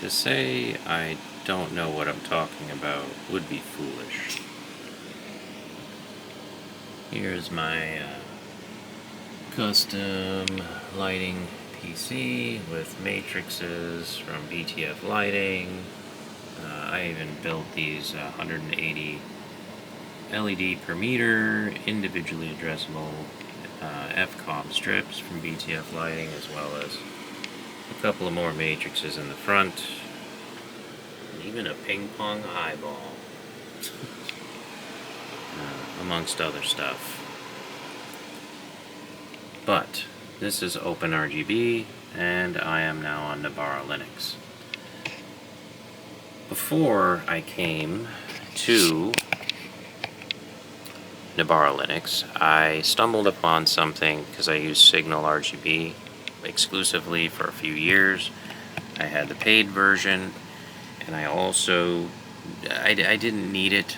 To say I don't know what I'm talking about would be foolish. Here's my custom lighting PC with matrices from BTF Lighting. I even built these 180 LED per meter, individually addressable FCOM strips from BTF Lighting, as well as a couple of more matrices in the front, and even a ping pong eyeball, amongst other stuff. But this is OpenRGB, and I am now on Navarra Linux. Before I came to Navarra Linux, I stumbled upon something because I used SIGNALRGB exclusively for a few years. I had the paid version, and I didn't need it,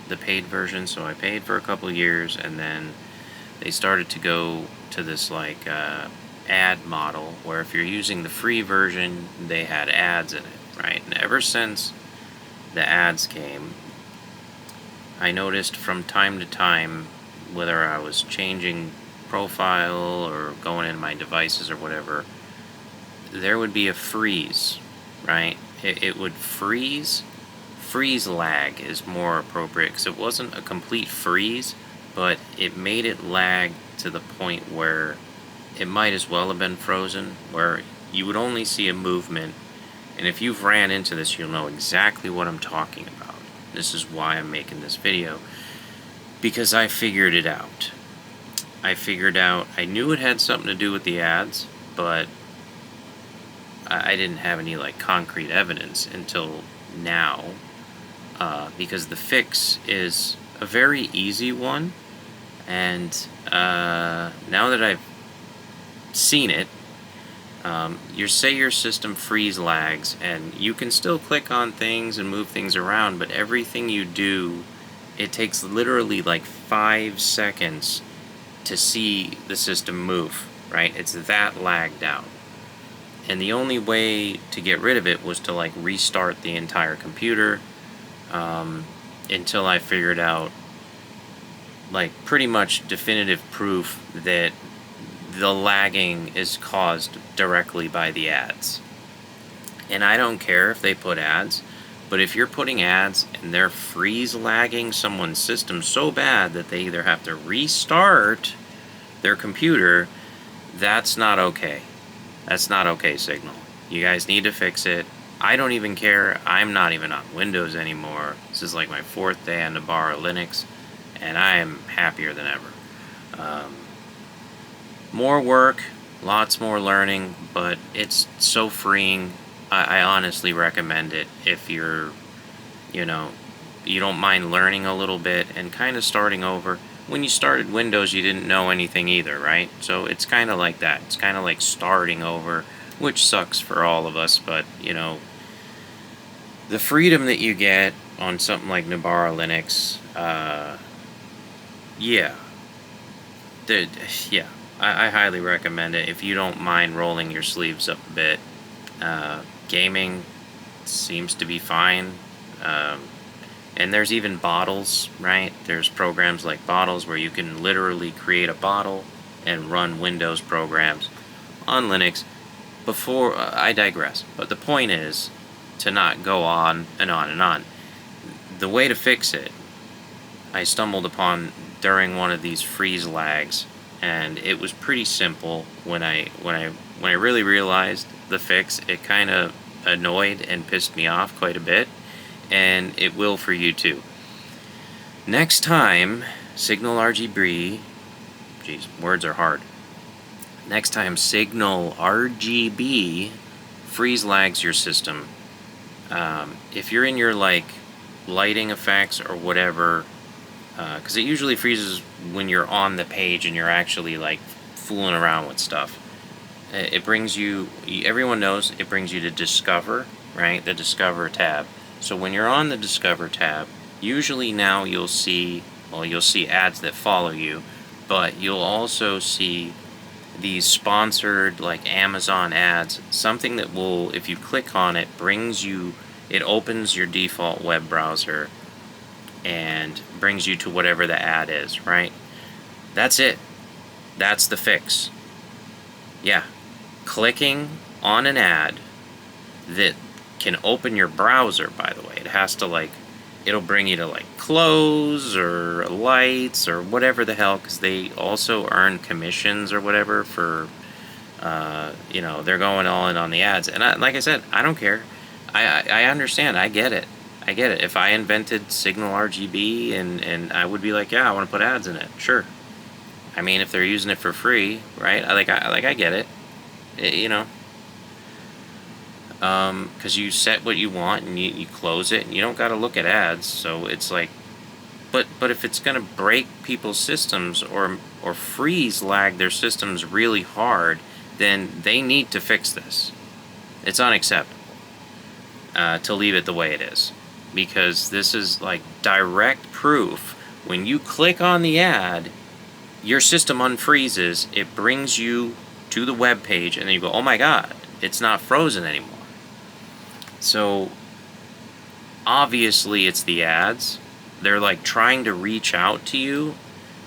the paid version, so I paid for a couple of years, and then they started to go to this like ad model where if you're using the free version, they had ads in it, right? And ever since the ads came, I noticed from time to time, whether I was changing profile or going in my devices or whatever, there would be a freeze, right? It would freeze. Freeze lag is more appropriate because it wasn't a complete freeze, but it made it lag to the point where it might as well have been frozen, where you would only see a movement. And if you've ran into this, you'll know exactly what I'm talking about. This is why I'm making this video, because I figured it out. I knew it had something to do with the ads, but I didn't have any like concrete evidence until now, because the fix is a very easy one, and now that I've seen it, your system freeze lags, and you can still click on things and move things around, but everything you do, it takes literally like 5 seconds to see the system move, right? It's that lagged out. And the only way to get rid of it was to like restart the entire computer, until I figured out like pretty much definitive proof that the lagging is caused directly by the ads. And I don't care if they put ads, but if you're putting ads and they're freeze lagging someone's system so bad that they either have to restart their computer, that's not okay. That's not okay, Signal. You guys need to fix it. I don't even care. I'm not even on Windows anymore. This is like my 4th day on Navarra Linux, and I am happier than ever. More work, lots more learning, but it's so freeing. I honestly recommend it if you're, you don't mind learning a little bit and kind of starting over. When you started Windows, you didn't know anything either, right? So it's kind of like that. It's kind of like starting over, which sucks for all of us, but, the freedom that you get on something like Navarra Linux, I highly recommend it if you don't mind rolling your sleeves up a bit. Gaming seems to be fine. And there's even bottles, right? There's programs like bottles where you can literally create a bottle and run Windows programs on Linux. Before, I digress, but the point is to not go on and on and on. The way to fix it, I stumbled upon during one of these freeze lags, and it was pretty simple. When I really realized the fix, it kind of annoyed and pissed me off quite a bit, and it will for you too. Next time, SIGNALRGB, geez, words are hard. Next time SIGNALRGB freeze lags your system, if you're in your like lighting effects or whatever, because it usually freezes when you're on the page and you're actually like fooling around with stuff. It brings you, everyone knows, it brings you to Discover, right? The Discover tab. So when you're on the Discover tab, usually now you'll see ads that follow you, but you'll also see these sponsored like Amazon ads, something that will, if you click on it, it opens your default web browser and brings you to whatever the ad is, right? That's it. That's the fix. Yeah. Clicking on an ad that can open your browser, by the way. It has to like, it'll bring you to like close or lights or whatever the hell, because they also earn commissions or whatever for, you know, they're going all in on the ads. And like I said, I don't care. I understand. I get it. I get it. If I invented SIGNALRGB and I would be like, yeah, I want to put ads in it. Sure. I mean, if they're using it for free, right? I get it. You know, because you set what you want and you close it and you don't got to look at ads. So it's like, but if it's going to break people's systems or freeze lag their systems really hard, then they need to fix this. It's unacceptable to leave it the way it is, because this is like direct proof. When you click on the ad, your system unfreezes, it brings you to the web page, and then you go, oh my god, it's not frozen anymore. So obviously it's the ads. They're like trying to reach out to you,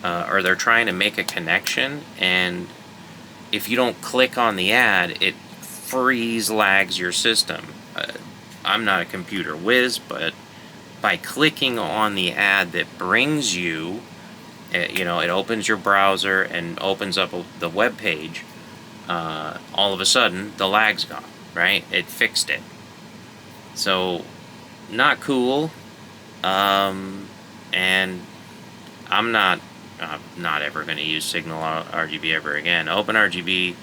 or they're trying to make a connection, and if you don't click on the ad, it freeze lags your system. I'm not a computer whiz, but by clicking on the ad that brings you, you know, it opens your browser and opens up the web page, all of a sudden the lag's gone, right? It fixed it. So not cool. And I'm not ever going to use SIGNALRGB ever again. OpenRGB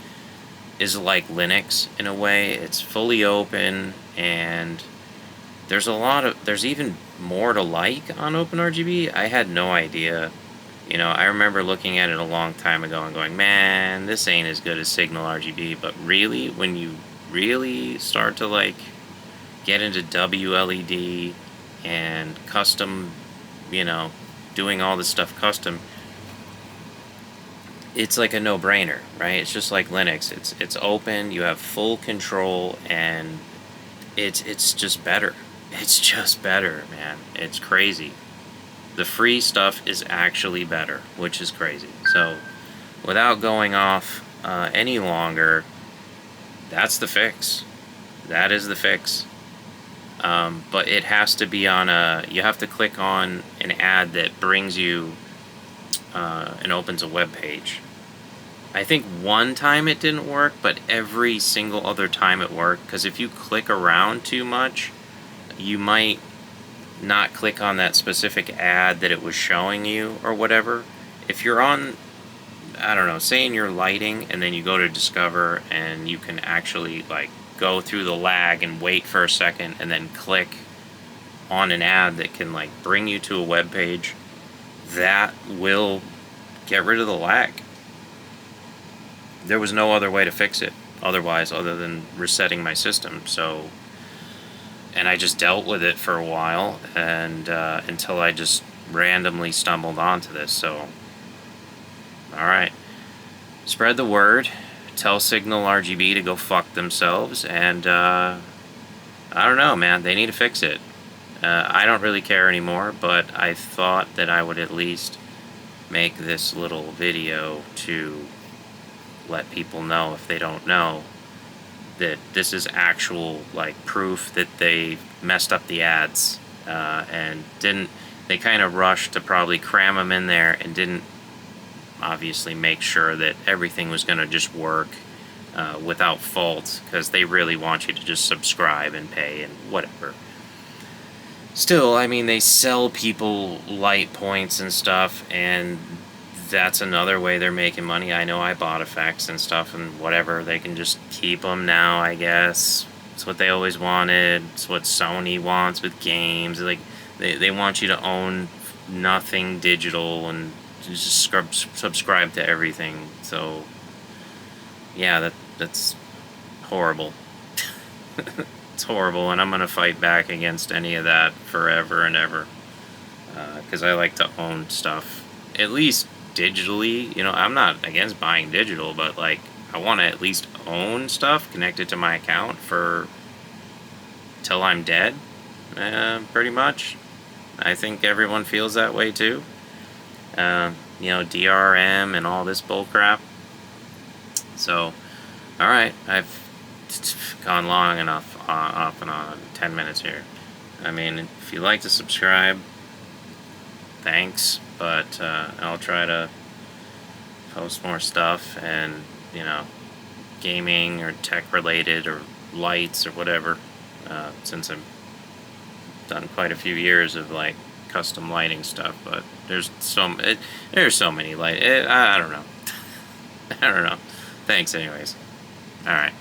is like Linux in a way. It's fully open, and there's even more to like on OpenRGB. I had no idea. You know, I remember looking at it a long time ago and going, man, this ain't as good as SIGNALRGB. But really, when you really start to like get into WLED and custom, you know, doing all this stuff custom, it's like a no-brainer, right? It's just like Linux. It's open, you have full control, and it's just better. It's just better, man. It's crazy. The free stuff is actually better, which is crazy. So, without going off any longer, that's the fix. That is the fix. But it has to be on you have to click on an ad that brings you and opens a web page. I think one time it didn't work, but every single other time it worked, because if you click around too much, you might not click on that specific ad that it was showing you or whatever. If you're on, I don't know, say in your lighting, and then you go to discover and you can actually like go through the lag and wait for a second and then click on an ad that can like bring you to a web page, that will get rid of the lag. There was no other way to fix it otherwise, other than resetting my system. So, and I just dealt with it for a while, and until I just randomly stumbled onto this. So, alright, spread the word, tell SIGNALRGB to go fuck themselves, and I don't know, man, they need to fix it. I don't really care anymore, but I thought that I would at least make this little video to let people know, if they don't know, that this is actual like proof that they messed up the ads, and they kind of rushed to probably cram them in there and didn't obviously make sure that everything was going to just work without fault, because they really want you to just subscribe and pay and whatever. Still, I mean, they sell people light points and stuff, and that's another way they're making money. I know I bought effects and stuff and whatever. They can just keep them now, I guess. It's what they always wanted. It's what Sony wants with games. Like, they want you to own nothing digital and just subscribe to everything. So, yeah, that's horrible. It's horrible, and I'm going to fight back against any of that forever and ever. Because I like to own stuff. At least digitally, you know, I'm not against buying digital, but like I want to at least own stuff connected to my account for till I'm dead, pretty much. I think everyone feels that way too. You know, DRM and all this bull crap. So, all right, I've gone long enough off and on, 10 minutes here. I mean, if you like to subscribe, thanks, but I'll try to post more stuff, and, you know, gaming or tech related or lights or whatever, since I've done quite a few years of like custom lighting stuff. But there's so many I don't know. I don't know. Thanks anyways. All right.